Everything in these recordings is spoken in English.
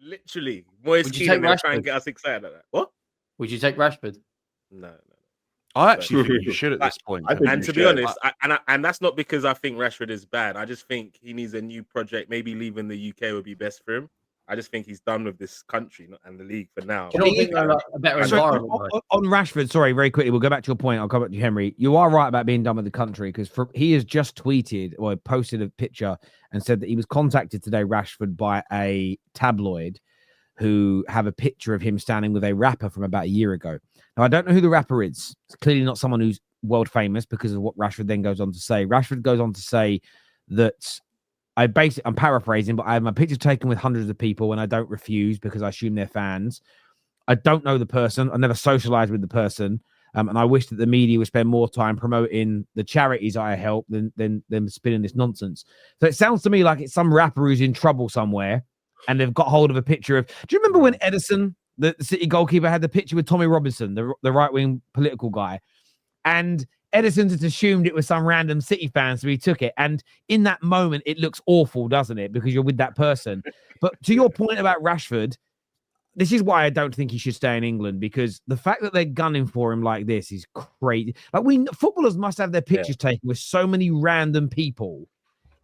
Literally, Moyes Would you Keane, take they'll try and Rashford? get us excited like that. What? Would you take Rashford? No. I actually think you should at this point. I think And you to be should. honest, and that's not because I think Rashford is bad. I just think he needs a new project. Maybe leaving the UK would be best for him. I just think he's done with this country and the league for now. Do you not think they're a better environment? On Rashford, sorry, very quickly, we'll go back to your point. I'll come back to you, Henry. You are right about being done with the country because he has just tweeted or posted a picture and said that he was contacted today, Rashford, by a tabloid who have a picture of him standing with a rapper from about a year ago. Now, I don't know who the rapper is. It's clearly not someone who's world famous because of what Rashford then goes on to say. Rashford goes on to say that I'm paraphrasing, but I have my picture taken with hundreds of people and I don't refuse because I assume they're fans. I don't know the person. I never socialized with the person. And I wish that the media would spend more time promoting the charities I help than spinning this nonsense. So it sounds to me like it's some rapper who's in trouble somewhere and they've got hold of a picture of... Do you remember when Edison, the City goalkeeper, had the picture with Tommy Robinson, the right-wing political guy? And Edison just assumed it was some random City fan, so he took it. And in that moment, it looks awful, doesn't it? Because you're with that person. But to your point about Rashford, this is why I don't think he should stay in England, because the fact that they're gunning for him like this is crazy. Like, footballers must have their pictures taken with so many random people.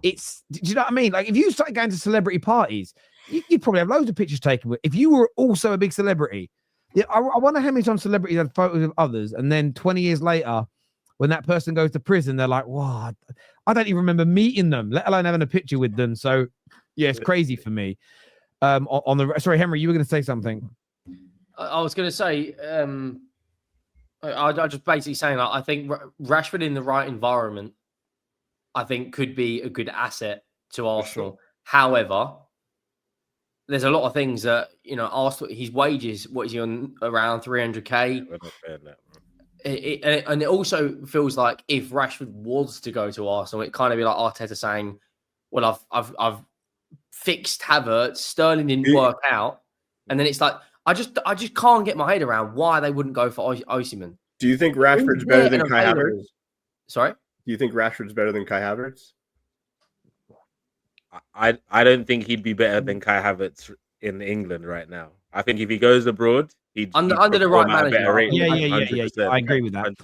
Do you know what I mean? Like, if you started going to celebrity parties, you'd probably have loads of pictures taken with. If you were also a big celebrity, I wonder how many times celebrities had photos of others, and then 20 years later, when that person goes to prison, they're like, "Wow, I don't even remember meeting them, let alone having a picture with them." So, yeah, it's crazy for me. Sorry, Henry, you were going to say something. I was going to say, I just basically saying that I think Rashford in the right environment, I think could be a good asset to Arsenal. Sure. However, there's a lot of things that, Arsenal, his wages, what is he on, around 300k? And it also feels like if Rashford was to go to Arsenal, it kind of be like Arteta saying, well, I've fixed Havertz, Sterling didn't work out. And then it's like, I just can't get my head around why they wouldn't go for Osimhen. Do you think Rashford's better than Kai Havertz? Sorry? Do you think Rashford's better than Kai Havertz? I don't think he'd be better than Kai Havertz in England right now. I think if he goes abroad, he'd under the right manager. Yeah. I agree with that.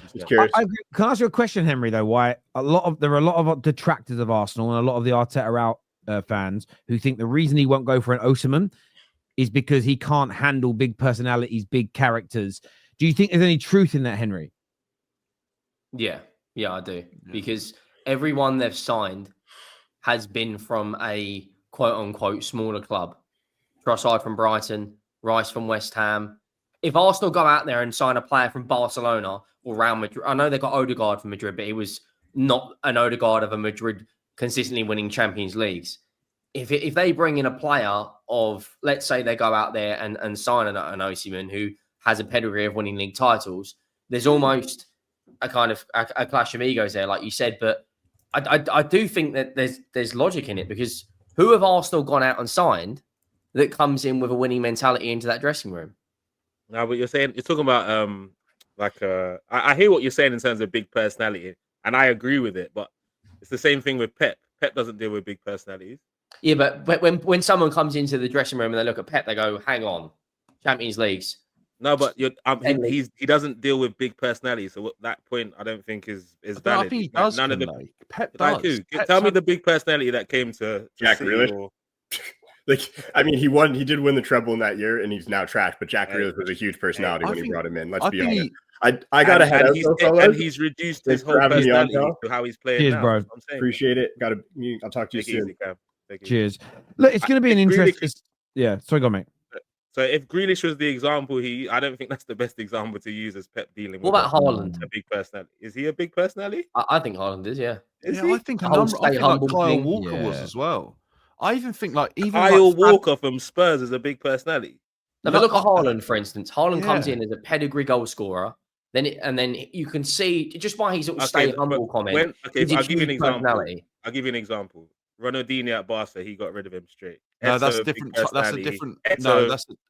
Can I ask you a question, Henry? Though, why there are a lot of detractors of Arsenal and a lot of the Arteta out fans who think the reason he won't go for an Osimhen is because he can't handle big personalities, big characters. Do you think there's any truth in that, Henry? Yeah, I do. Because everyone they've signed has been from a quote-unquote smaller club. Trossard from Brighton, Rice from West Ham. If Arsenal go out there and sign a player from Barcelona or Real Madrid, I know they got Odegaard from Madrid, but he was not an Odegaard of a Madrid consistently winning Champions Leagues. If they bring in a player of, let's say they go out there and sign an Osimhen who has a pedigree of winning league titles, there's almost a kind of a clash of egos there, like you said. But I do think that there's logic in it, because who have Arsenal gone out and signed that comes in with a winning mentality into that dressing room? No, but you're talking about I hear what you're saying in terms of big personality, and I agree with it, but it's the same thing with Pep. Pep doesn't deal with big personalities. Yeah, but when someone comes into the dressing room and they look at Pep, they go, "Hang on, Champions Leagues." No, but he doesn't deal with big personalities. So that point, I don't think is valid. I think he does. None of the Pep does. Tell me the big personality that came to Jack Grealish. He won. He did win the treble in that year, and he's now trash. But Jack Grealish was a huge personality when he brought him in. Let's be honest. I got ahead of and he's reduced his whole personality to how he's playing. Cheers, now. bro. Appreciate it. I'll talk to you soon. Cheers. Look, it's going to be an interesting. Yeah, sorry, go, mate. So if Grealish was the example, I don't think that's the best example to use as Pep dealing with. What about Haaland? A big personality. Is he a big personality? I think Haaland is, yeah. I think a number. I think like Kyle Walker was as well. I even think Kyle Walker from Spurs is a big personality. Now, but look at Haaland, for instance. Haaland comes in as a pedigree goal scorer. Then you can see just why he's sort of stay humble comment. I'll give you an example. Ronaldinho at Barca, he got rid of him straight. No, that's different. That's a different.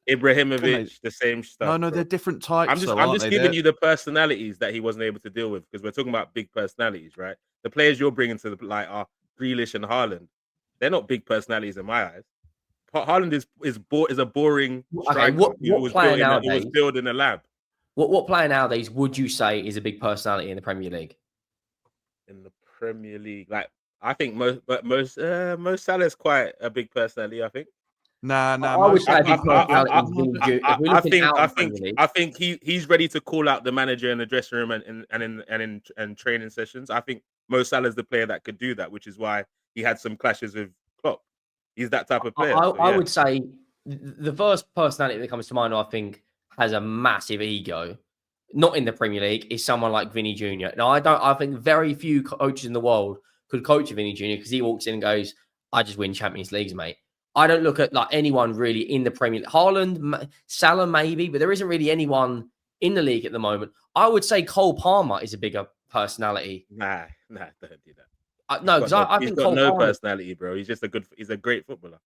Ibrahimovic, the same stuff. No, they're different types. I'm just giving you the personalities that he wasn't able to deal with, because we're talking about big personalities, right? The players you're bringing to the light are Grealish and Haaland. They're not big personalities in my eyes. Haaland is a boring striker. What player nowadays? It was built in a lab. What player nowadays would you say is a big personality in the Premier League? In the Premier League, like I think most Salah is quite a big personality. I think. Nah. I would say a big personality. I think he's ready to call out the manager in the dressing room and training sessions. I think Mo Salah is the player that could do that, which is why he had some clashes with Klopp. He's that type of player. I would say the first personality that comes to mind, I think, has a massive ego, not in the Premier League, is someone like Vinny Jr. Now, I think very few coaches in the world could coach Vinny Jr. because he walks in and goes, I just win Champions Leagues, mate. I don't look at like anyone really in the Premier League. Haaland, Salah maybe, but there isn't really anyone in the league at the moment. I would say Cole Palmer is a bigger personality. Nah, don't do that. No, because I think he's got no personality, bro. He's a great footballer.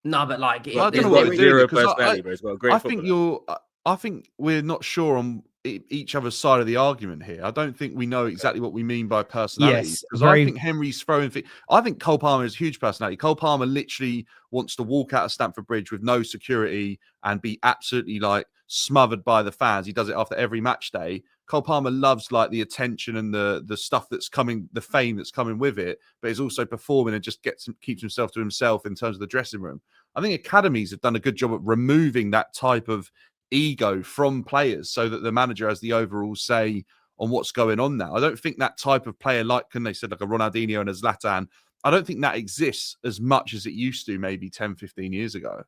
No, but like, I don't know what zero personality, bro. He's got a great footballer. I think we're not sure on each other's side of the argument here. I don't think we know exactly what we mean by personality. Yes, because I think Henry's throwing. I think Cole Palmer is a huge personality. Cole Palmer literally wants to walk out of Stamford Bridge with no security and be absolutely like smothered by the fans. He does it after every match day. Cole Palmer loves like the attention and the stuff that's coming, the fame that's coming with it, but he's also performing and just keeps himself to himself in terms of the dressing room. I think academies have done a good job at removing that type of ego from players so that the manager has the overall say on what's going on now. I don't think that type of player, like a Ronaldinho and a Zlatan, I don't think that exists as much as it used to maybe 10, 15 years ago.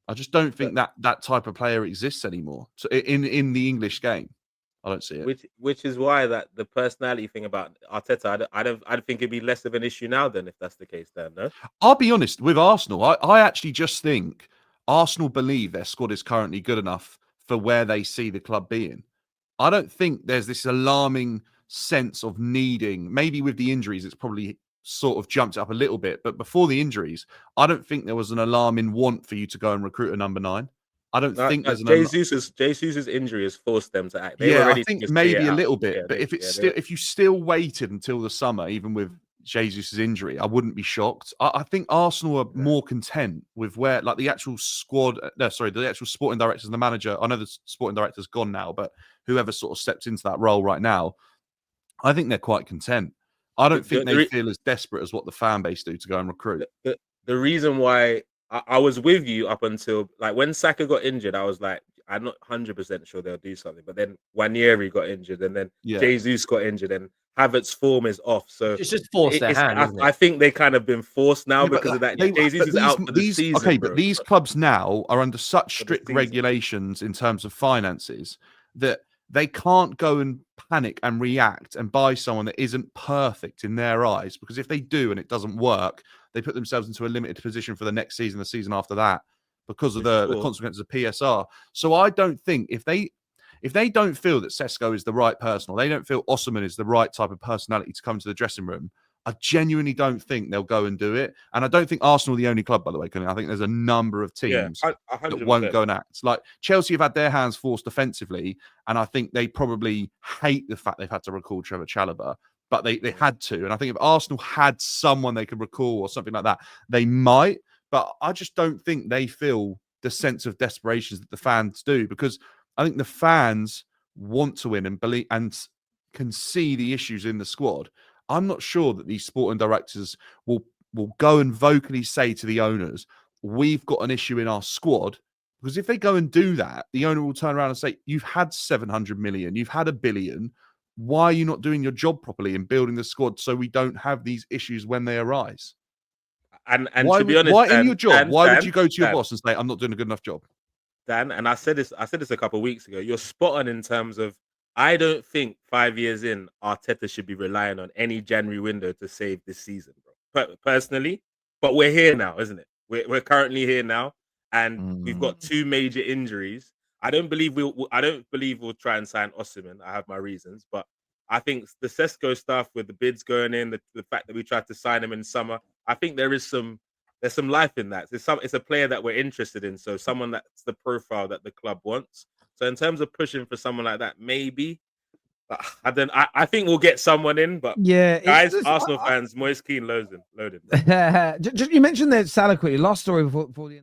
I just don't think that type of player exists anymore. So in the English game, I don't see it. Which is why that the personality thing about Arteta, I'd think it'd be less of an issue now than if that's the case. Then, no. I'll be honest with Arsenal. I actually just think Arsenal believe their squad is currently good enough for where they see the club being. I don't think there's this alarming sense of needing. Maybe with the injuries, it's probably sort of jumped up a little bit. But before the injuries, I don't think there was an alarming want for you to go and recruit a number 9. I don't think there's Jesus's injury has forced them to act. I think maybe a little bit. But if you still waited until the summer, even with Jesus's injury, I wouldn't be shocked. I think Arsenal are more content with where, like, the actual squad. The actual sporting directors and the manager. I know the sporting director's gone now, but whoever sort of stepped into that role right now, I think they're quite content. I don't think they feel as desperate as what the fan base do to go and recruit. The reason why I was with you up until like when Saka got injured, I was like, I'm not 100% sure they'll do something. But then Wanyeri got injured, and then Jesus got injured, and Havertz's form is off. So it's just forced their hand. I think they kind of been forced now because of that. Jesus is out for the season. Okay, but these clubs now are under such strict regulations in terms of finances that they can't go and panic and react and buy someone that isn't perfect in their eyes, because if they do and it doesn't work, they put themselves into a limited position for the next season, the season after that, because of the consequences of PSR. So I don't think if they don't feel that Sesko is the right person, or they don't feel Osimhen is the right type of personality to come to the dressing room, I genuinely don't think they'll go and do it. And I don't think Arsenal are the only club, by the way, Colin. I think there's a number of teams that won't go and act. Like Chelsea have had their hands forced defensively, and I think they probably hate the fact they've had to recall Trevor Chalobah, but they had to. And I think if Arsenal had someone they could recall or something like that, they might. But I just don't think they feel the sense of desperation that the fans do, because I think the fans want to win and believe and can see the issues in the squad. I'm not sure that these sporting directors will go and vocally say to the owners, we've got an issue in our squad. Because if they go and do that, the owner will turn around and say, you've had 700 million, you've had $1 billion. Why are you not doing your job properly and building the squad so we don't have these issues when they arise? And why, to be honest, why in your job, why would you go to your boss and say, I'm not doing a good enough job? Dan, and I said this a couple of weeks ago, you're spot on in terms of, I don't think 5 years in, Arteta should be relying on any January window to save this season, bro. Personally, but we're here now, isn't it? We're currently here now, and we've got 2 major injuries. I don't believe we'll try and sign Osimhen. I have my reasons, but I think the Sesko stuff with the bids going in, the fact that we tried to sign him in summer, I think there's some life in that. It's a player that we're interested in, so someone that's the profile that the club wants. So in terms of pushing for someone like that, maybe. I think we'll get someone in, but yeah, guys, Arsenal fans, Moise Kean loading. Just, you mentioned that Salah quickly. Last story before the end.